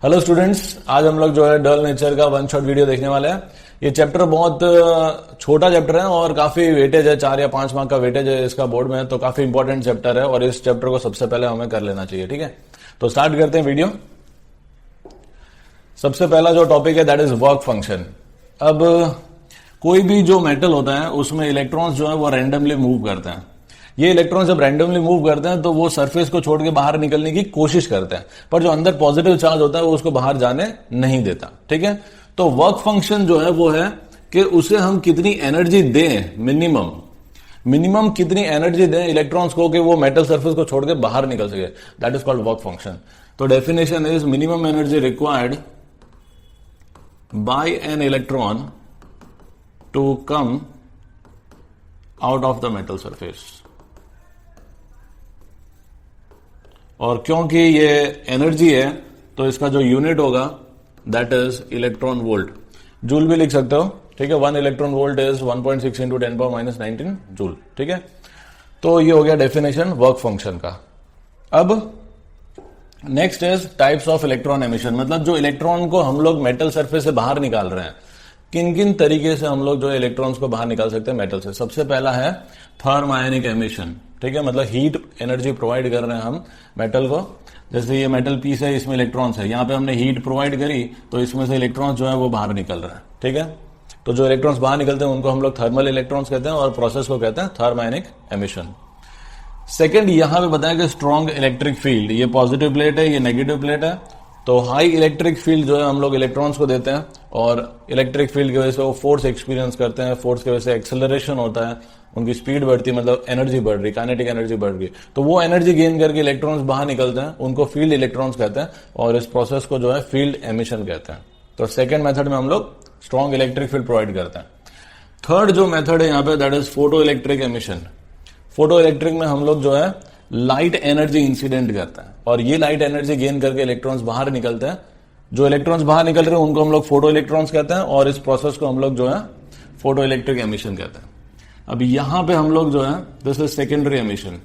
Hello students, आज हम लोग जो है डल नेचर का वन शॉट वीडियो देखने वाले हैं। ये चैप्टर बहुत छोटा चैप्टर है और काफी वेटेज है, 4 या 5 मार्क का वेटेज है इसका बोर्ड में, तो काफी इंपॉर्टेंट चैप्टर है और इस चैप्टर को सबसे पहले हमें कर लेना चाहिए। ठीक है, तो स्टार्ट करते हैं वीडियो। सबसे पहला जो टॉपिक है दैट इज वर्क फंक्शन। अब कोई भी जो मेटल होता है उसमें इलेक्ट्रॉन्स जो है वो रैंडमली मूव करते हैं। ये इलेक्ट्रॉन जब रैंडमली मूव करते हैं तो वो सरफेस को छोड़ के बाहर निकलने की कोशिश करते हैं, पर जो अंदर पॉजिटिव चार्ज होता है वो उसको बाहर जाने नहीं देता। ठीक है, तो वर्क फंक्शन जो है वो है कि उसे हम कितनी एनर्जी दें, मिनिमम कितनी एनर्जी दें इलेक्ट्रॉन्स को कि वो मेटल सरफेस को छोड़ के बाहर निकल सके, that is called work function. तो definition is minimum energy required by an electron to come out of the metal surface. और क्योंकि ये एनर्जी है तो इसका जो यूनिट होगा that is electron volt. Joule भी लिख सकते हो। ठीक है, 1 electron volt is 1.6 into 10⁻⁻19 joule. ठीक है, तो ये हो गया डेफिनेशन वर्क फंक्शन का। अब next is types of electron emission, मतलब जो इलेक्ट्रॉन को हम लोग मेटल सरफेस से बाहर निकाल रहे हैं, किन किन तरीके से हम लोग जो इलेक्ट्रॉन्स को बाहर निकाल सकते हैं मेटल से। सबसे पहला है थर्म आयनिक एमिशन। ठीक है, मतलब हीट एनर्जी प्रोवाइड कर रहे हैं हम मेटल को। जैसे ये मेटल पीस है, इसमें इलेक्ट्रॉन्स है, यहां पे हमने हीट प्रोवाइड करी तो इसमें से इलेक्ट्रॉन्स जो है वो बाहर निकल रहा है। ठीक है, तो जो इलेक्ट्रॉन्स बाहर निकलते हैं उनको हम लोग थर्मल इलेक्ट्रॉन्स कहते हैं और प्रोसेस को कहते हैं थर्म आयनिक एमिशन। सेकेंड, यहां पे बताया कि स्ट्रॉन्ग इलेक्ट्रिक फील्ड, ये पॉजिटिव प्लेट है, ये नेगेटिव प्लेट है, तो हाई इलेक्ट्रिक फील्ड जो है हम लोग इलेक्ट्रॉन्स को देते हैं और इलेक्ट्रिक फील्ड की वजह से वो फोर्स एक्सपीरियंस करते हैं, फोर्स की वजह से एक्सेलरेशन होता है, उनकी स्पीड बढ़ती है, मतलब एनर्जी बढ़ रही, काइनेटिक एनर्जी बढ़ रही, तो वो एनर्जी गेन करके इलेक्ट्रॉन्स बाहर निकलते हैं, उनको फील्ड इलेक्ट्रॉन्स कहते हैं और इस प्रोसेस को जो है फील्ड एमिशन कहते हैं। तो सेकेंड मेथड में हम लोग स्ट्रॉन्ग इलेक्ट्रिक फील्ड प्रोवाइड करते हैं। थर्ड जो मेथड है यहाँ पे that is photo electric emission. Photo electric में हम लोग जो है लाइट एनर्जी इंसिडेंट करते हैं और ये लाइट एनर्जी गेन करके इलेक्ट्रॉन्स बाहर निकलते हैं। जो इलेक्ट्रॉन्स बाहर निकल रहे हैं उनको हम लोग फोटो इलेक्ट्रॉन्स कहते हैं और इस प्रोसेस को हम लोग जो है फोटो इलेक्ट्रिक एमिशन कहते हैं। अब यहां पे हम लोग जो है this is secondary emission.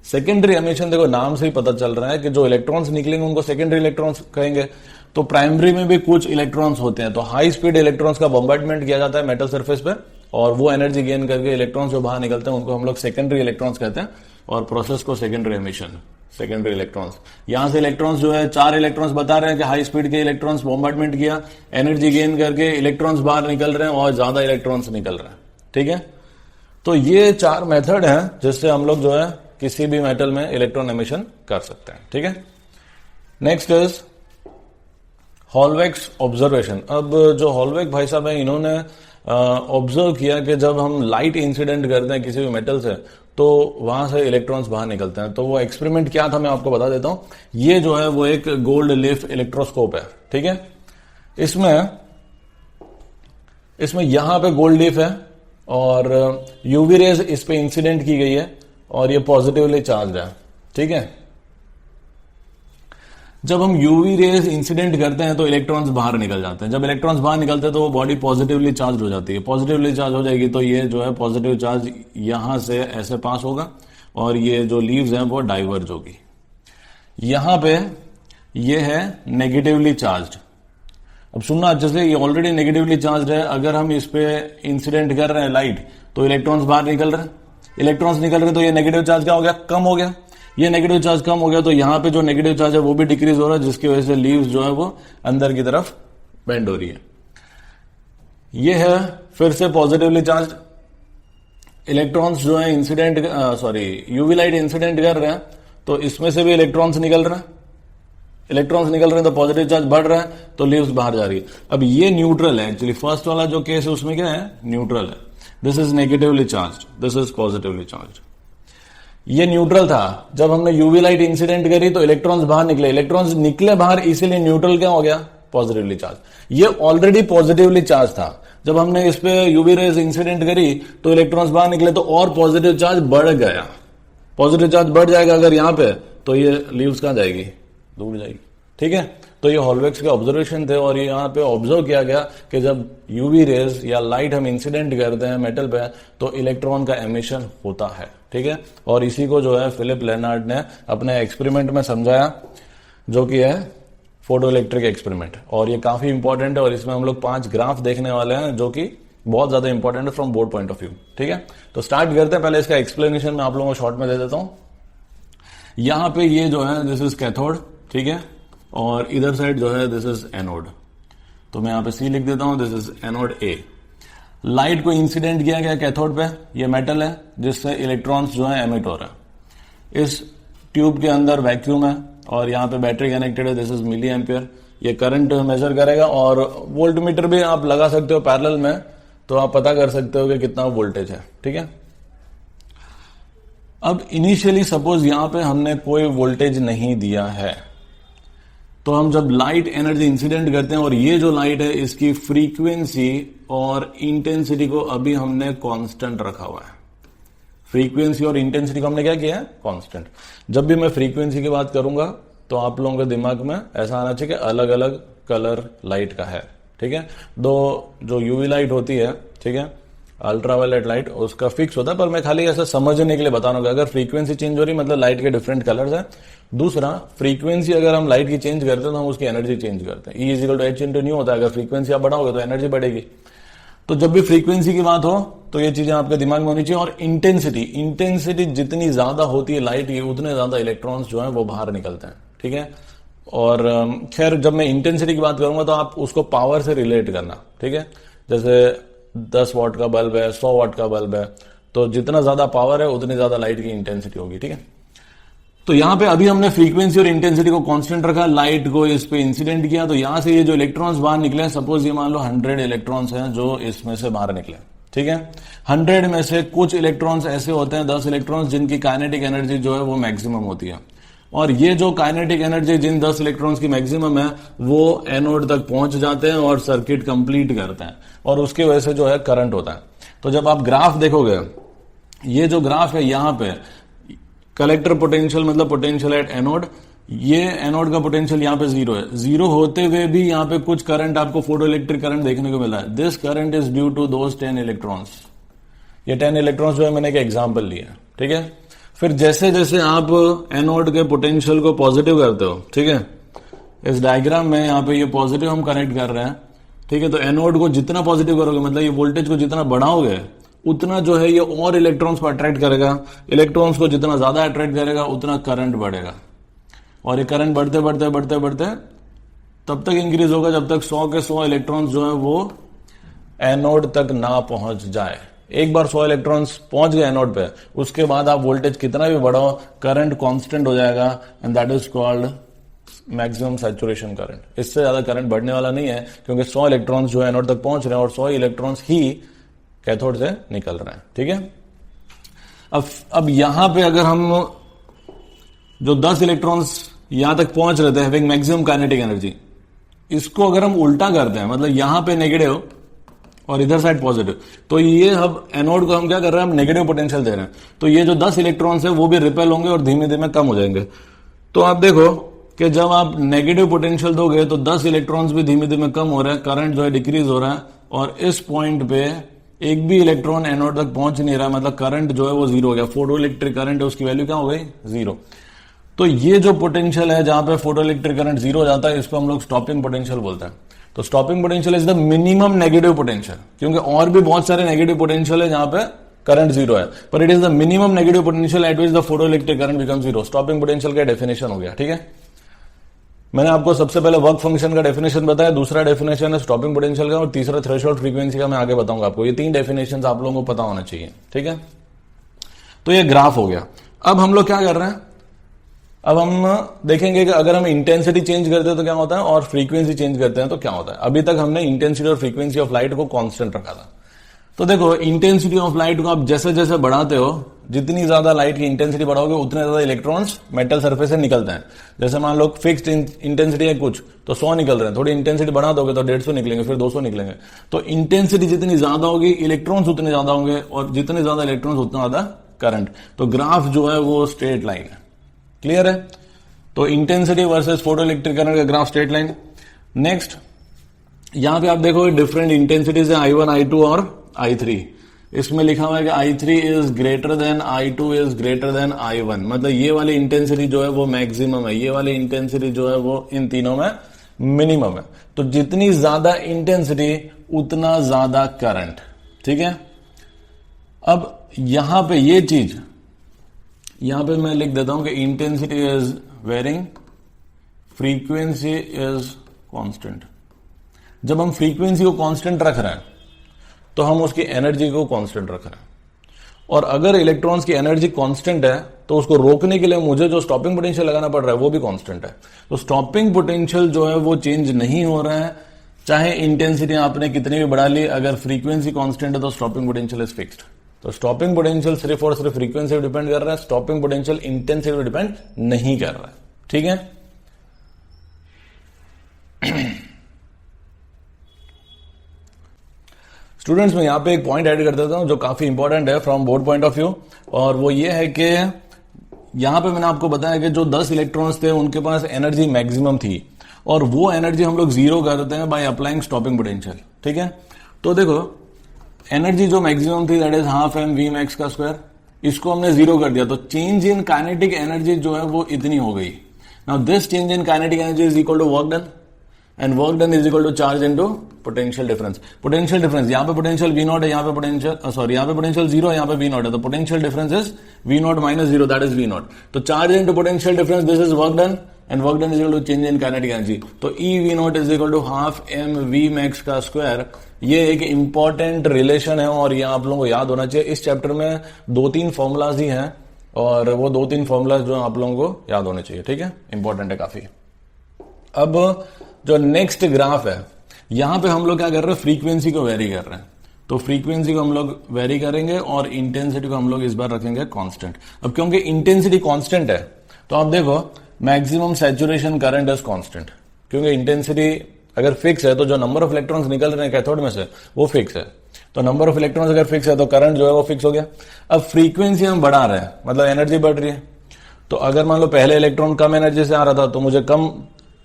Secondary emission देखो नाम से ही पता चल रहा है कि जो इलेक्ट्रॉन्स निकलेंगे उनको सेकेंडरी इलेक्ट्रॉन्स कहेंगे। तो प्राइमरी में भी कुछ इलेक्ट्रॉन्स होते हैं, तो हाई स्पीड इलेक्ट्रॉन्स का बॉम्बार्डमेंट किया जाता है मेटल सरफेस पे और वो एनर्जी गेन करके इलेक्ट्रॉन्स जो बाहर निकलते हैं उनको हम लोग सेकेंडरी इलेक्ट्रॉन्स कहते हैं और प्रोसेस को सेकेंडरी एमिशन, सेकेंडरी इलेक्ट्रॉन्स। यहां से इलेक्ट्रॉन्स जो है 4 इलेक्ट्रॉन्स बता रहे हैं कि हाई स्पीड के इलेक्ट्रॉन्स बॉम्बार्डमेंट किया, एनर्जी गेन करके इलेक्ट्रॉन्स बाहर निकल रहे हैं और ज्यादा इलेक्ट्रॉन्स निकल रहे हैं। ठीक है, तो ये 4 मेथड हैं जिससे हम लोग जो है किसी भी मेटल में इलेक्ट्रॉन एमिशन कर सकते हैं। ठीक है, नेक्स्ट इज हॉलवेक्स ऑब्जर्वेशन। अब जो हॉलवेक भाई साहब है इन्होंने ऑब्जर्व किया कि जब हम लाइट इंसिडेंट करते हैं किसी भी मेटल से तो वहां से इलेक्ट्रॉन्स बाहर निकलते हैं। तो वो एक्सपेरिमेंट क्या था मैं आपको बता देता हूं। ये जो है वो एक गोल्ड लीफ इलेक्ट्रोस्कोप है। ठीक है, इसमें यहां पे गोल्ड लीफ है और यूवी रेज इस पे इंसिडेंट की गई है और ये पॉजिटिवली चार्ज है। ठीक है, जब हम यूवी रेज इंसिडेंट करते हैं तो इलेक्ट्रॉन्स बाहर निकल जाते हैं। जब इलेक्ट्रॉन्स बाहर निकलते हैं तो वो बॉडी पॉजिटिवली चार्ज हो जाती है। पॉजिटिवली चार्ज हो जाएगी तो ये जो है पॉजिटिव चार्ज यहां से ऐसे पास होगा और ये जो लीव्स हैं वो डाइवर्ज होगी। यहां पे ये है नेगेटिवली चार्ज। अब सुनना अच्छे से, ये ऑलरेडी नेगेटिवली चार्ज है, अगर हम इस पे इंसिडेंट कर रहे हैं लाइट तो इलेक्ट्रॉन्स बाहर निकल रहे हैं। इलेक्ट्रॉन्स निकल रहे हैं तो ये नेगेटिव चार्ज क्या हो गया, कम हो गया। ये नेगेटिव चार्ज कम हो गया तो यहां पे जो नेगेटिव चार्ज है वो भी डिक्रीज हो रहा है, जिसकी वजह से लीव्स जो है वो अंदर की तरफ बेंड हो रही है। ये है फिर से पॉजिटिवली चार्ज। इलेक्ट्रॉन्स जो है यूवी लाइट इंसिडेंट कर रहे हैं तो इसमें से भी इलेक्ट्रॉन्स निकल रहे हैं। इलेक्ट्रॉन्स निकल रहे हैं तो पॉजिटिव चार्ज बढ़ रहा है तो लीव्स बाहर जा रही है। अब ये न्यूट्रल है, एक्चुअली फर्स्ट वाला जो केस है उसमें क्या है, न्यूट्रल है। This is negatively charge, this is positively charge. ये न्यूट्रल था। जब हमने यूवी लाइट इंसिडेंट करी तो इलेक्ट्रॉन्स बाहर निकले, इलेक्ट्रॉन्स निकले बाहर, इसीलिए न्यूट्रल क्या हो गया, पॉजिटिवली चार्ज। ये ऑलरेडी पॉजिटिवली चार्ज था। जब हमने इस पे यूवी रेज इंसिडेंट करी तो इलेक्ट्रॉन्स बाहर निकले तो और पॉजिटिव चार्ज बढ़ गया। पॉजिटिव चार्ज बढ़ जाएगा अगर यहां पे तो ये लीव्स कहां जाएगी, दूर जाएगी। ठीक है, तो ये हॉलवेक्स के ऑब्जर्वेशन थे और ये यहाँ पे ऑब्जर्व किया गया कि जब यूवी रेज या लाइट हम इंसिडेंट करते हैं मेटल पे तो इलेक्ट्रॉन का एमिशन होता है। ठीक है। और इसी को जो है फिलिप लेनार्ड ने अपने एक्सपेरिमेंट में समझाया, जो कि है फोटो इलेक्ट्रिक एक्सपेरिमेंट। और ये काफी इंपॉर्टेंट है और इसमें हम लोग 5 ग्राफ देखने वाले हैं जो कि बहुत ज्यादा इंपॉर्टेंट है from board point of view, ठीक है। तो स्टार्ट करते हैं। पहले इसका एक्सप्लेनेशन मैं आप लोगों को शॉर्ट में दे देता हूं। यहां पे ये जो है दिस इज कैथोड, ठीक है, और इधर साइड जो है दिस इज एनोड। तो मैं यहां पे सी लिख देता हूं, this is anode A. Light को इंसिडेंट किया गया कैथोड पे, ये मेटल है जिससे इलेक्ट्रॉन्स जो है एमिट हो रहा है। इस ट्यूब के अंदर वैक्यूम है और यहाँ पे बैटरी कनेक्टेड है, दिस इज मिली एम्पियर। ये करंट मेजर करेगा और वोल्ट मीटर भी आप लगा सकते हो पैरेलल में, तो आप पता कर सकते हो कि कितना वोल्टेज है, ठीक है। अब इनिशियली सपोज यहां पे हमने कोई वोल्टेज नहीं दिया है, तो हम जब लाइट एनर्जी इंसिडेंट करते हैं और ये जो लाइट है इसकी फ्रीक्वेंसी और इंटेंसिटी को अभी हमने कांस्टेंट रखा हुआ है। फ्रीक्वेंसी और इंटेंसिटी को हमने क्या किया है, कांस्टेंट। जब भी मैं फ्रीक्वेंसी की बात करूंगा तो आप लोगों के दिमाग में ऐसा आना चाहिए कि अलग अलग कलर लाइट का है, ठीक है। दो जो यूवी लाइट होती है, ठीक है, अल्ट्रावायलेट लाइट, उसका फिक्स होता है, पर मैं खाली ऐसा समझने के लिए बता रहा हूं। अगर फ्रीक्वेंसी चेंज हो रही मतलब लाइट के डिफरेंट कलर्स है। दूसरा, फ्रीक्वेंसी अगर हम लाइट की चेंज करते हैं तो हम उसकी एनर्जी चेंज करते हैं। E = H/ν होता है। अगर फ्रीक्वेंसी आप बढ़ाओगे तो एनर्जी बढ़ेगी। तो जब भी फ्रीक्वेंसी की बात हो तो ये चीजें आपके दिमाग में होनी चाहिए। और इंटेंसिटी जितनी ज्यादा होती है लाइट की, उतने ज्यादा इलेक्ट्रॉन्स जो है वो बाहर निकलते हैं, ठीक है। और खैर जब मैं इंटेंसिटी की बात करूंगा तो आप उसको पावर से रिलेट करना, ठीक है। जैसे 10 वाट का बल्ब है, 100 वाट का बल्ब है, तो जितना ज्यादा पावर है उतनी ज्यादा लाइट की इंटेंसिटी होगी, ठीक है। तो यहां पे अभी हमने फ्रीक्वेंसी और इंटेंसिटी को कांस्टेंट रखा, लाइट को इस पे इंसिडेंट किया, तो यहां से ये जो इलेक्ट्रॉन्स बाहर निकले, सपोज ये मान लो 100 इलेक्ट्रॉन्स हैं जो इसमें से बाहर निकले, ठीक है। 100 में से कुछ इलेक्ट्रॉन्स ऐसे होते हैं, 10 इलेक्ट्रॉन्स, जिनकी काइनेटिक एनर्जी जो है वो मैक्सिमम होती है। और ये जो काइनेटिक एनर्जी जिन 10 इलेक्ट्रॉन्स की मैक्सिमम है वो एनोड तक पहुंच जाते हैं और सर्किट कंप्लीट करते हैं, और उसकी वजह से जो है करंट होता है। तो जब आप ग्राफ देखोगे, ये जो ग्राफ है यहां पे कलेक्टर पोटेंशियल मतलब पोटेंशियल एट एनोड, ये एनोड का पोटेंशियल यहां पे 0 है। 0 होते हुए भी यहां पे कुछ करंट आपको फोटो इलेक्ट्रिक करंट देखने को मिला है। This current is due to those 10 electrons. ये 10 इलेक्ट्रॉन्स जो है मैंने एक एग्जाम्पल लिया, ठीक है। फिर जैसे जैसे आप एनोड के पोटेंशियल को पॉजिटिव करते हो, ठीक है, इस डायग्राम में यहाँ पे ये पॉजिटिव हम कनेक्ट कर रहे हैं, ठीक है। तो एनोड को जितना पॉजिटिव करोगे मतलब ये वोल्टेज को जितना बढ़ाओगे उतना जो है ये और इलेक्ट्रॉन्स को अट्रैक्ट करेगा। इलेक्ट्रॉन्स को जितना ज्यादा अट्रैक्ट करेगा उतना करंट बढ़ेगा, और ये करंट बढ़ते बढ़ते बढ़ते बढ़ते तब तक इंक्रीज होगा जब तक 100 के 100 इलेक्ट्रॉन्स जो है वो एनोड तक ना पहुंच जाए। एक बार 100 इलेक्ट्रॉन्स पहुंच गए एनोड पे, उसके बाद आप वोल्टेज कितना भी बढ़ाओ करंट कांस्टेंट हो जाएगा, and that is called maximum saturation current. इससे ज्यादा करंट बढ़ने वाला नहीं है, क्योंकि 100 इलेक्ट्रॉन्स जो है एनोड तक पहुंच रहे हैं और 100 इलेक्ट्रॉन्स ही कैथोड से निकल रहे हैं, ठीक है। अब यहां पे अगर हम जो 10 इलेक्ट्रॉन्स यहां तक पहुंच रहे थे हैविंग मैक्सिमम काइनेटिक एनर्जी, इसको अगर हम उल्टा करते हैं, मतलब यहां पे नेगेटिव और इधर साइड पॉजिटिव, तो ये अब एनोड को हम क्या कर रहे हैं, हम नेगेटिव पोटेंशियल दे रहे हैं। तो ये जो 10 इलेक्ट्रॉन्स है वो भी रिपेल होंगे और धीमे धीमे कम हो जाएंगे। तो आप देखो कि जब आप नेगेटिव पोटेंशियल दोगे तो 10 इलेक्ट्रॉन्स भी धीमे धीमे कम हो रहे हैं, करंट जो है डिक्रीज हो रहा है, और इस पॉइंट पे एक भी इलेक्ट्रॉन एनोड तक पहुंच नहीं रहा, मतलब करंट जो है वो 0 हो गया। फोटो इलेक्ट्रिक करंट है उसकी वैल्यू क्या हो गई, 0। तो ये जो पोटेंशियल है जहां पे फोटो इलेक्ट्रिक करंट 0 हो जाता है, इसको हम लोग स्टॉपिंग पोटेंशियल बोलते हैं। तो stopping potential is the minimum negative potential, क्योंकि और भी बहुत सारे नेगेटिव पोटेंशियल है जहां पे करंट 0 है, पर it is the minimum negative potential at which the photo electric current become 0। Stopping potential का डेफिनेशन हो गया, ठीक है। मैंने आपको सबसे पहले वर्क फंक्शन का डेफिनेशन बताया, दूसरा डेफिनेशन है स्टॉपिंग पोटेंशियल का, और तीसरा थ्रेशोल्ड फ्रीक्वेंसी का मैं आगे बताऊंगा आपको। ये 3 डेफिनेशन आप लोगों को पता होना चाहिए, ठीक है। तो ये ग्राफ हो गया। अब हम लोग क्या कर रहे हैं, अब हम देखेंगे कि अगर हम इंटेंसिटी चेंज करते हैं तो क्या होता है, और फ्रीक्वेंसी चेंज करते हैं तो क्या होता है। अभी तक हमने इंटेंसिटी और फ्रीक्वेंसी ऑफ लाइट को कांस्टेंट रखा था। तो देखो, इंटेंसिटी ऑफ लाइट को आप जैसे जैसे बढ़ाते हो, जितनी ज्यादा लाइट की इंटेंसिटी बढ़ाओगे उतने ज्यादा इलेक्ट्रॉन्स मेटल सरफेस से निकलते हैं। जैसे मान लो फिक्स्ड इंटेंसिटी है कुछ, तो 100 निकल रहे हैं, थोड़ी इंटेंसिटी बढ़ा दोगे तो 150 निकलेंगे, फिर 200 निकलेंगे। तो इंटेंसिटी जितनी ज्यादा होगी इलेक्ट्रॉन्स उतने ज्यादा होंगे, और जितने ज्यादा इलेक्ट्रॉन्स उतना ज्यादा करंट। तो ग्राफ जो है वो स्ट्रेट लाइन है, क्लियर है। तो intensity versus photo electric current का ग्राफ स्ट्रेट लाइन। नेक्स्ट, यहां पे आप देखो डिफरेंट इंटेंसिटीज है, I1, I2 और I3। इसमें लिखा हुआ है कि I3 is greater then I2 is greater then I1, मतलब ये वाली इंटेंसिटी जो है वो मैक्सिमम है, ये वाली इंटेंसिटी जो है वो इन तीनों में मिनिमम है। तो जितनी ज्यादा इंटेंसिटी उतना ज्यादा करंट, ठीक है। अब यहां पे ये चीज, यहां पे मैं लिख देता हूं कि intensity is varying, frequency is constant. जब हम फ्रीक्वेंसी को कांस्टेंट रख रहे हैं तो हम उसकी एनर्जी को कांस्टेंट रख रहे हैं, और अगर इलेक्ट्रॉन्स की एनर्जी कांस्टेंट है तो उसको रोकने के लिए मुझे जो स्टॉपिंग पोटेंशियल लगाना पड़ रहा है वो भी कांस्टेंट है। तो स्टॉपिंग पोटेंशियल जो है वो चेंज नहीं हो रहा है, चाहे इंटेंसिटी आपने कितनी भी बढ़ा ली, अगर फ्रीक्वेंसी कांस्टेंट है तो स्टॉपिंग पोटेंशियल इज फिक्स्ड। तो स्टॉपिंग पोटेंशियल सिर्फ और सिर्फ फ्रीक्वेंसी पर डिपेंड कर रहा है, स्टॉपिंग पोटेंशियल इंटेंसिटी पर डिपेंड नहीं कर रहा है, ठीक है। स्टूडेंट्स, मैं यहां पे एक पॉइंट ऐड कर देता हूं जो काफी इंपॉर्टेंट है from board point of view, और वो ये है कि यहां पे मैंने आपको बताया कि जो 10 इलेक्ट्रॉन्स थे उनके पास एनर्जी मैक्सिमम थी, और वो एनर्जी हम लोग जीरो कर देते हैं बाय अप्लाइंग स्टॉपिंग पोटेंशियल, ठीक है। तो देखो एनर्जी जो मैक्सिमम थी that is half M we max का स्क्वायर, इसको हमने जीरो कर दिया, तो चेंज इन काइनेटिक एनर्जी जो है वो इतनी हो गई। Now this change in kinetic energy is equal to work done, and work done is equal to charge into potential difference. Potential difference, यहां पे पोटेंशियल वी नॉट है, यहां पे पोटेंशियल सॉरी यहां पे पोटेंशियल जीरो है, यहां पे वी नॉट है, तो potential difference is V not minus zero, that is V not. तो charge into potential difference, this is work done, and work done is equal to change in kinetic energy. तो E V not is equal to half M we max का square. ये एक important relation है और ये आप लोगों को याद होना चाहिए। इस चैप्टर में 2-3 फॉर्मुलाज ही हैं, और वो 2-3 फॉर्मुलाज जो आप लोगों को याद होने चाहिए, ठीक है, इंपॉर्टेंट है काफी। अब जो नेक्स्ट ग्राफ है, यहां पे हम लोग क्या कर रहे हैं, फ्रीक्वेंसी को वेरी कर रहे हैं। तो फ्रीक्वेंसी को हम लोग वेरी करेंगे और इंटेंसिटी को हम लोग इस बार रखेंगे कांस्टेंट। अब क्योंकि इंटेंसिटी कांस्टेंट है तो आप देखो maximum saturation current is constant, क्योंकि इंटेंसिटी अगर फिक्स है तो जो नंबर ऑफ इलेक्ट्रॉन्स निकल रहे हैं कैथोड में से वो फिक्स है, तो नंबर ऑफ इलेक्ट्रॉन्स अगर फिक्स है तो करंट जो है वो फिक्स हो गया। अब फ्रीक्वेंसी हम बढ़ा रहे हैं, मतलब एनर्जी बढ़ रही है। तो अगर मान लो पहले इलेक्ट्रॉन कम एनर्जी से आ रहा था तो मुझे कम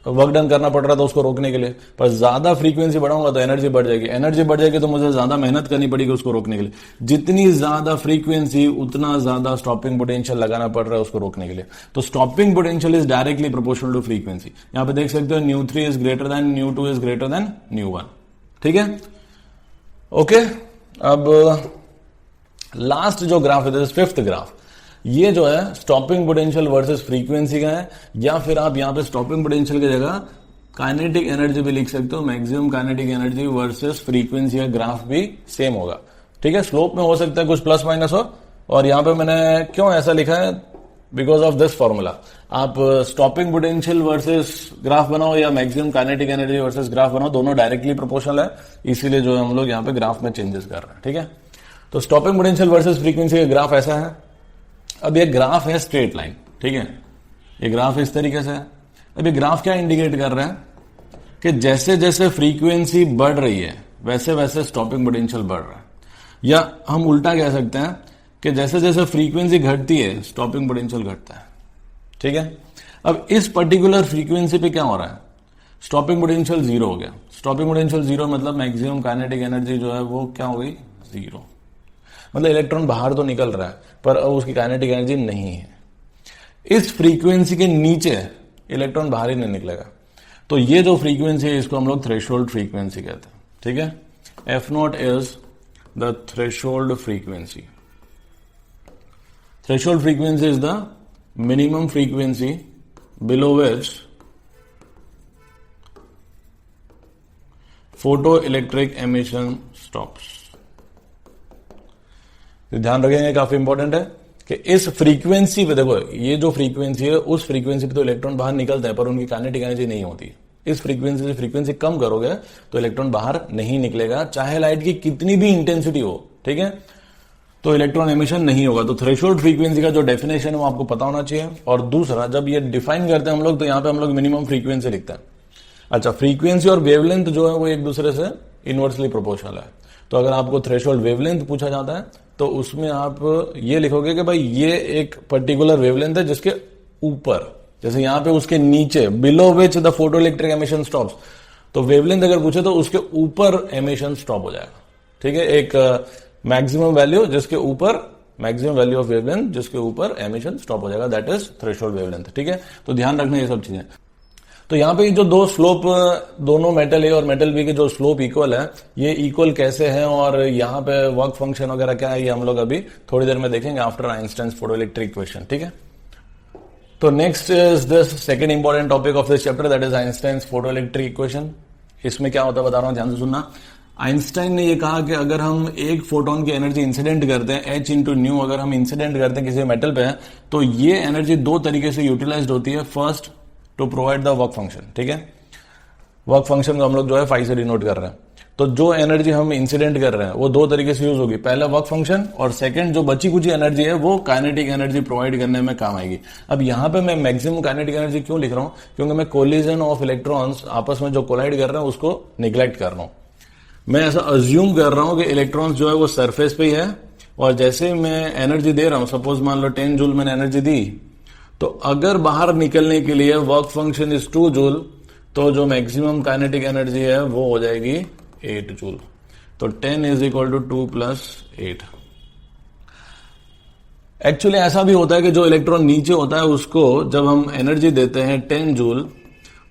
वर्क डन करना पड़ रहा था उसको रोकने के लिए, पर ज्यादा फ्रीक्वेंसी बढ़ाऊंगा तो एनर्जी बढ़ जाएगी, एनर्जी बढ़ जाएगी तो मुझे ज्यादा मेहनत करनी पड़ेगी उसको रोकने के लिए। जितनी ज्यादा फ्रीक्वेंसी उतना ज्यादा स्टॉपिंग पोटेंशियल लगाना पड़ रहा है उसको रोकने के लिए। तो stopping potential is directly proportional to frequency. यहां पे देख सकते हो ν3 is greater than ν2 is greater than ν1, ठीक है, ओके। अब लास्ट जो ग्राफ है, फिफ्थ ग्राफ, ये जो है स्टॉपिंग पोटेंशियल वर्सेस फ्रीक्वेंसी का है, या फिर आप यहां पे स्टॉपिंग पोटेंशियल की जगह काइनेटिक एनर्जी भी लिख सकते हो, maximum kinetic energy versus frequency का ग्राफ भी सेम होगा, ठीक है। स्लोप में हो सकता है कुछ प्लस माइनस हो, और यहां पे मैंने क्यों ऐसा लिखा है, बिकॉज ऑफ दिस फॉर्मूला। आप स्टॉपिंग पोटेंशियल वर्सेस ग्राफ बनाओ या maximum kinetic energy versus graph बनाओ, दोनों डायरेक्टली प्रोपोर्शनल है, इसीलिए जो है हम लोग यहाँ पे ग्राफ में चेंजेस कर रहे हैं, ठीक है। तो स्टॉपिंग पोटेंशियल वर्सेस फ्रीक्वेंसी का ग्राफ ऐसा है। अब ये ग्राफ है स्ट्रेट लाइन, ठीक है, ये ग्राफ इस तरीके से है। अब ये ग्राफ क्या इंडिकेट कर रहा है कि जैसे जैसे फ्रीक्वेंसी बढ़ रही है वैसे वैसे स्टॉपिंग पोटेंशियल बढ़ रहा है, या हम उल्टा कह सकते हैं कि जैसे जैसे फ्रीक्वेंसी घटती है स्टॉपिंग पोटेंशियल घटता है, ठीक है। अब इस पर्टिकुलर फ्रीक्वेंसी पे क्या हो रहा है, स्टॉपिंग पोटेंशियल जीरो हो गया। स्टॉपिंग पोटेंशियल जीरो मतलब मैक्सिमम काइनेटिक एनर्जी जो है वो क्या हो गई, जीरो। मतलब इलेक्ट्रॉन बाहर तो निकल रहा है पर अब उसकी काइनेटिक एनर्जी नहीं है। इस फ्रीक्वेंसी के नीचे इलेक्ट्रॉन बाहर ही नहीं निकलेगा। तो ये जो फ्रीक्वेंसी है इसको हम लोग थ्रेशोल्ड फ्रीक्वेंसी कहते हैं, ठीक है। F not is the threshold frequency. Threshold frequency is the minimum frequency below which photo electric emission stops. ध्यान रखेंगे, काफी इंपॉर्टेंट है कि इस फ्रीक्वेंसी पे देखो, ये जो फ्रीक्वेंसी है उस फ्रीक्वेंसी पे तो इलेक्ट्रॉन बाहर निकलते हैं पर उनकी काइनेटिक एनर्जी नहीं होती। इस फ्रीक्वेंसी से फ्रीक्वेंसी कम करोगे तो इलेक्ट्रॉन बाहर नहीं निकलेगा, चाहे लाइट की कितनी भी इंटेंसिटी हो, ठीक है, तो इलेक्ट्रॉन एमिशन नहीं होगा। तो थ्रेशोल्ड फ्रीक्वेंसी का जो डेफिनेशन है वो आपको पता होना चाहिए। और दूसरा, जब ये डिफाइन करते हैं हम लोग तो यहां पे हम लोग मिनिमम फ्रीक्वेंसी लिखते हैं। अच्छा, फ्रीक्वेंसी और वेवलेंथ जो है वो एक दूसरे से इनवर्सली प्रोपोर्शनल है। तो अगर आपको थ्रेशोल्ड वेवलेंथ पूछा जाता है तो उसमें आप ये लिखोगे कि भाई ये एक पर्टिकुलर वेवलेंथ है जिसके ऊपर, जैसे यहां पे उसके नीचे, below which the photo electric emission stops, तो वेवलेंथ अगर पूछे तो उसके ऊपर एमिशन स्टॉप हो जाएगा, ठीक है। एक मैक्सिमम वैल्यू जिसके ऊपर, मैक्सिमम वैल्यू ऑफ वेवलेंथ जिसके ऊपर एमिशन स्टॉप हो जाएगा, दैट इज थ्रेशोल्ड वेवलेंथ। ठीक है, तो ध्यान रखना ये सब चीजें। तो यहां पे जो दो स्लोप, दोनों मेटल ए और मेटल बी के जो स्लोप इक्वल है, ये इक्वल कैसे हैं और यहाँ पे वर्क फंक्शन वगैरह क्या है, ये हम लोग अभी थोड़ी देर में देखेंगे आफ्टर आइंस्टाइन्स फोटोइलेक्ट्रिक इक्वेशन। ठीक है, तो next is this second important topic of this chapter, that is Einstein's photoelectric equation. इसमें क्या होता है बता रहा हूं, ध्यान से सुनना। आइंस्टाइन ने ये कहा कि अगर हम एक फोटोन की एनर्जी इंसिडेंट करते हैं, एच इंटू न्यू, अगर हम इंसिडेंट करते हैं किसी मेटल पे, तो ये एनर्जी दो तरीके से यूटिलाइज होती है। First, to provide the work function. ठीक है, वर्क फंक्शन को हम लोग जो है फाई से डिनोट कर रहे हैं। तो जो एनर्जी हम इंसिडेंट कर रहे हैं वो दो तरीके से यूज होगी, पहला वर्क फंक्शन, और सेकंड जो बची कुछ एनर्जी है वो काइनेटिक एनर्जी प्रोवाइड करने में काम आएगी। अब यहां पे मैं मैक्सिमम काइनेटिक एनर्जी क्यों लिख रहा हूं, क्योंकि मैं कोलिजन ऑफ इलेक्ट्रॉन्स आपस में जो कोलाइड कर रहे हैं उसको निग्लेक्ट कर रहा हूं। मैं ऐसा अज्यूम कर रहा हूं कि इलेक्ट्रॉन्स जो है वो सरफेस पे ही है, और जैसे मैं एनर्जी दे रहा हूं, सपोज मान लो 10 जूल मैंने एनर्जी दी, तो अगर बाहर निकलने के लिए वर्क फंक्शन इज 2 जूल, तो जो मैक्सिमम काइनेटिक एनर्जी है वो हो जाएगी 8 जूल। तो 10 is equal to 2 plus 8। Actually ऐसा भी होता है कि जो इलेक्ट्रॉन नीचे होता है उसको जब हम एनर्जी देते हैं 10 जूल,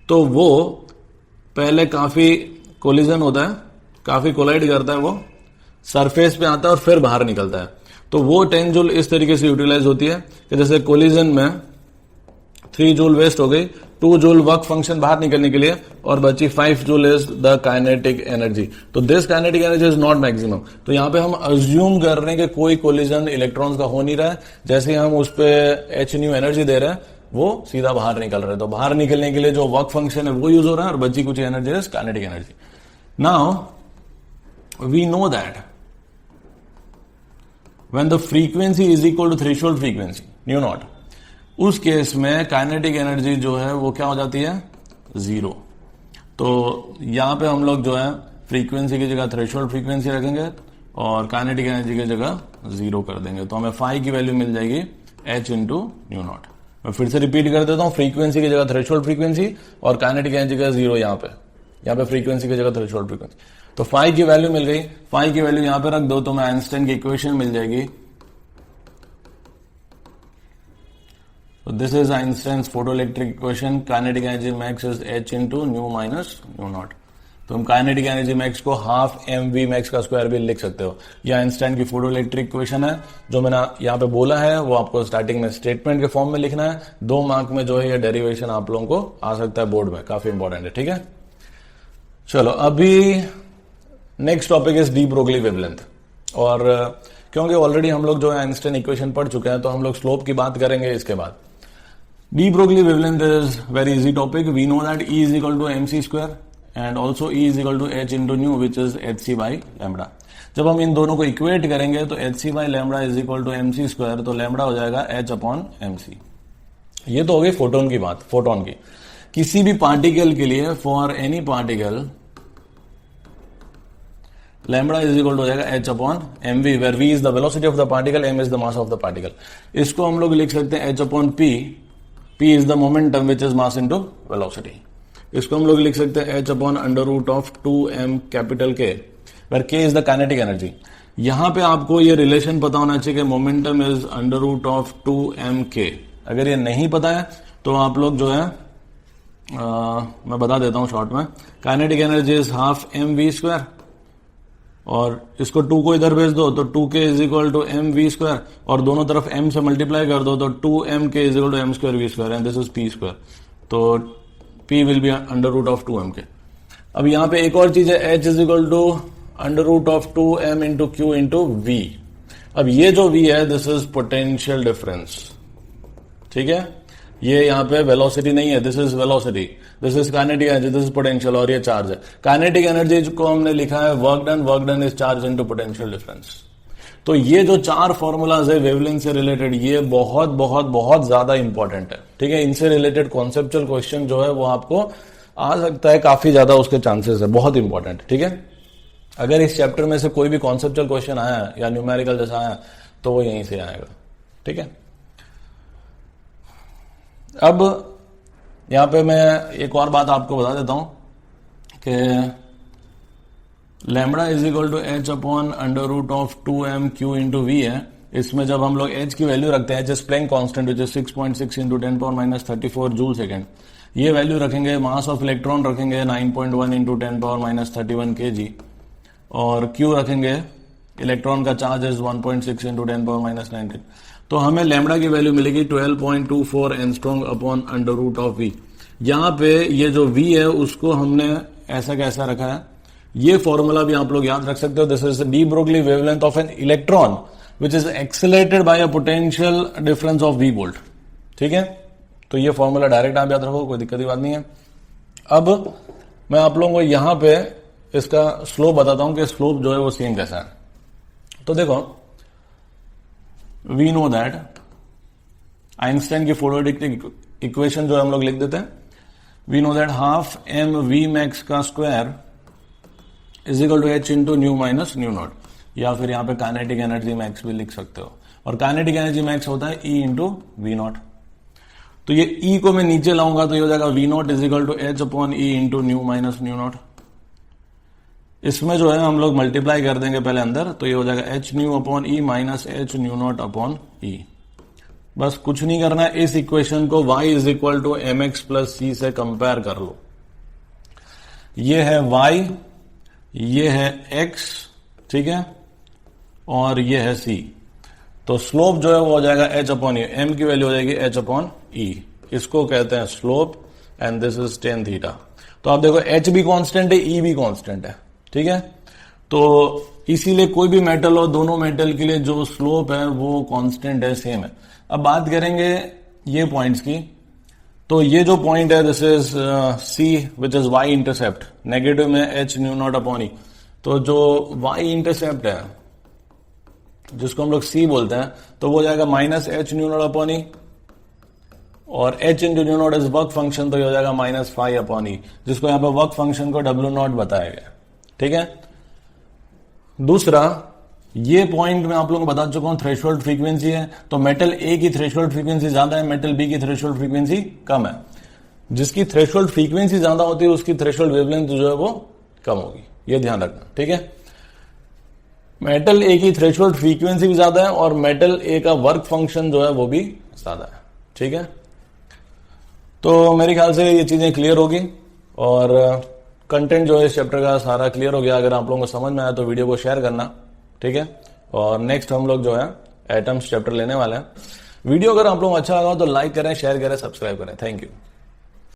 तो वो पहले काफी कोलिजन होता है, काफी कोलाइड करता है, वो सरफेस पे आता है और फिर बाहर निकलता है। तो वो 10 जूल इस तरीके से यूटिलाइज होती है कि जैसे कोलिजन में 3 जूल वेस्ट हो गई, 2 जूल वर्क फंक्शन बाहर निकलने के लिए, और बची 5 joule is the kinetic energy. तो this kinetic energy is not maximum. तो यहां पे हम अज्यूम कर रहे हैं कि कोई कोलिजन इलेक्ट्रॉन्स का हो नहीं रहा है, जैसे हम उस पर एच न्यू एनर्जी दे रहे हैं वो सीधा बाहर निकल रहा है। तो बाहर निकलने के लिए जो वर्क फंक्शन है वो यूज हो रहा है, और बची कुछ energy is kinetic energy. Now we know that when the frequency is equal to threshold frequency nu naught, उस केस में काइनेटिक एनर्जी जो है वो क्या हो जाती है, 0। तो यहां पे हम लोग जो है फ्रीक्वेंसी की जगह थ्रेशोल्ड फ्रीक्वेंसी रखेंगे और काइनेटिक एनर्जी की जगह 0 कर देंगे, तो हमें फाई की वैल्यू मिल जाएगी h इंटू न्यू नॉट। मैं फिर से रिपीट कर देता हूं, फ्रीक्वेंसी की जगह थ्रेशोल्ड फ्रीक्वेंसी और काइनेटिक एनर्जी का 0 यहां पे फ्रीक्वेंसी की जगह थ्रेशोल्ड फ्रीक्वेंसी। तो फाई की वैल्यू मिल गई, फाई की वैल्यू यहां पे रख दो तो मैं आइंस्टाइन की इक्वेशन मिल जाएगी। So this is Einstein's photoelectric equation. Kinetic energy max is h into nu minus nu naught. तो हम काइनेटिक एनर्जी मैक्स को हाफ mv मैक्स का स्क्वायर भी लिख सकते हो। यह आइंस्टाइन की फोटोइलेक्ट्रिक इक्वेशन है। जो मैंने यहाँ पे बोला है वो आपको स्टार्टिंग में स्टेटमेंट के फॉर्म में लिखना है। 2 मार्क में जो है ये डेरिवेशन आप लोगों को आ सकता है बोर्ड में, काफी इंपॉर्टेंट है। ठीक है, चलो अभी next topic is de Broglie wavelength. और क्योंकि ऑलरेडी हम लोग जो है आइंस्टाइन इक्वेशन पढ़ चुके हैं, तो हम लोग स्लोप की बात करेंगे इसके बाद। De Broglie wavelength is very easy topic. We know that E is equal to mc square and also E is equal to h into nu, which is hc by lambda. जब हम इन दोनों को equate करेंगे तो hc by lambda is equal to mc square, तो lambda हो जाएगा h upon mc। ये तो हो गई फोटोन की बात, फोटोन की। किसी भी पार्टिकल के लिए, for any particle, lambda is equal to हो जाएगा h upon mv, where v is the velocity of the particle, m is the mass of the particle। इसको हम लोग लिख सकते हैं h upon p, p is the momentum which is mass into velocity। इसको हम लोग लिख सकते हैं h upon under root of 2m capital K, where K is the kinetic energy। यहां पे आपको ये रिलेशन पता होना चाहिए कि momentum is under root of 2mk। अगर ये नहीं पता है तो आप लोग जो है मैं बता देता हूं शॉर्ट में, kinetic energy is half mv square, और इसको 2 को इधर भेज दो तो 2k is equal to mv square, और दोनों तरफ m से मल्टीप्लाई कर दो तो 2mk is equal to m square v square, and this is p square. तो p will be under root of 2mk। अब यहां पे एक और चीज है, h is equal to under root of 2m into q into v। अब ये जो v है दिस इज पोटेंशियल डिफरेंस। ठीक है, ये यहाँ पे वेलोसिटी नहीं है, this is velocity, this is kinetic energy, this is potential, और ये चार्ज है। काइनेटिक एनर्जी को हमने लिखा है work done is charge into potential difference. तो ये जो 4 फॉर्मूलाज है वेवलेंथ से रिलेटेड, ये बहुत बहुत बहुत ज्यादा इंपॉर्टेंट है। ठीक है, इनसे रिलेटेड कॉन्सेप्चुअल क्वेश्चन जो है वो आपको आ सकता है, काफी ज्यादा उसके चांसेस है, बहुत इंपॉर्टेंट। ठीक है, अगर इस चैप्टर में से कोई भी कॉन्सेप्चुअल क्वेश्चन आया या न्यूमेरिकल जैसा आया तो वो यहीं से आएगा। ठीक है, अब यहां पे मैं एक और बात आपको बता देता हूं कि lambda is equal to h upon under root of 2m q into v है। इसमें जब हम लोग h की वैल्यू रखते हैं, h is Planck constant which is 6.6 into 10 power minus 34 joule second. ये वैल्यू रखेंगे, मास ऑफ इलेक्ट्रॉन रखेंगे 9.1 इंटू 10 पावर माइनस 31 kg, और q रखेंगे, इलेक्ट्रॉन का charge is 1.6 into 10 power minus 19। तो हमें लैम्बडा की वैल्यू मिलेगी 12.24 angstrom upon under root of v। यहाँ पे ये जो v है उसको हमने ऐसा कैसा रखा है, ये फॉर्मूला भी आप लोग याद रख सकते हो। This is de Broglie wavelength of an electron which is accelerated by a potential difference of v volt. ठीक है, तो ये फॉर्मूला डायरेक्ट आप याद रखो, कोई दिक्कत की बात नहीं है। अब मैं आप लोगों को यहां पे इसका स्लोप बताता हूं कि स्लोप जो है वो सेम कैसा है। तो देखो, वी नो दैट आइंस्टाइन की फोटोइलेक्ट्रिक इक्वेशन जो हम लोग लिख देते हैं, we know that half M we max का square is equal to H into nu minus nu not, या फिर यहां पे काइनेटिक एनर्जी मैक्स भी लिख सकते हो। और काइनेटिक एनर्जी मैक्स होता है ई इंटू वी नॉट। तो ये ई को मैं नीचे लाऊंगा तो ये हो जाएगा v not is equal to h upon e into nu minus nu naught. इसमें जो है हम लोग मल्टीप्लाई कर देंगे पहले अंदर, तो ये हो जाएगा H nu upon E minus H nu not upon E. बस कुछ नहीं करना है, इस इक्वेशन को y is equal to M X plus C से कंपेयर कर लो। ये है y, ये है x, ठीक है, और ये है c। तो स्लोप जो है वो हो जाएगा h अपॉन ई, m की वैल्यू हो जाएगी h अपॉन ई। इसको कहते हैं slope and this is tan theta. तो आप देखो h भी कांस्टेंट है, e भी कांस्टेंट है, ठीक है। तो इसीलिए कोई भी मेटल हो, दोनों मेटल के लिए जो स्लोप है वो कांस्टेंट है, सेम है। अब बात करेंगे ये पॉइंट्स की, तो ये जो पॉइंट है this is c which is y intercept, negative में h nu not upon e. तो जो वाई इंटरसेप्ट है जिसको हम लोग सी बोलते हैं, तो वो जाएगा minus H nu not upon E, और H into nu not is work function, तो ये हो जाएगा माइनस 5 अपॉन ई, जिसको यहाँ पे वर्क फंक्शन को डब्ल्यू नॉट बताया गया, ठीक है। दूसरा, ये पॉइंट मैं आप लोगों को बता चुका हूं थ्रेशोल्ड फ्रीक्वेंसी है, तो मेटल ए की थ्रेशोल्ड फ्रीक्वेंसी ज्यादा है, मेटल बी की थ्रेशोल्ड फ्रीक्वेंसी कम है। जिसकी थ्रेशोल्ड फ्रीक्वेंसी ज्यादा होती है उसकी थ्रेशोल्ड वेवलेंथ जो है वो कम होगी, ये ध्यान रखना, ठीक है। मेटल ए की थ्रेशोल्ड फ्रीक्वेंसी भी ज्यादा है और मेटल ए का वर्क फंक्शन जो है वो भी ज्यादा है, ठीक है। तो मेरे ख्याल से ये चीजें क्लियर होगी और कंटेंट जो है इस चैप्टर का सारा क्लियर हो गया। अगर आप लोगों को समझ में आया तो वीडियो को शेयर करना, ठीक है। और नेक्स्ट हम लोग जो है एटम्स चैप्टर लेने वाले हैं। वीडियो अगर आप लोगों को अच्छा लगा तो लाइक करें, शेयर करें, सब्सक्राइब करें। Thank you.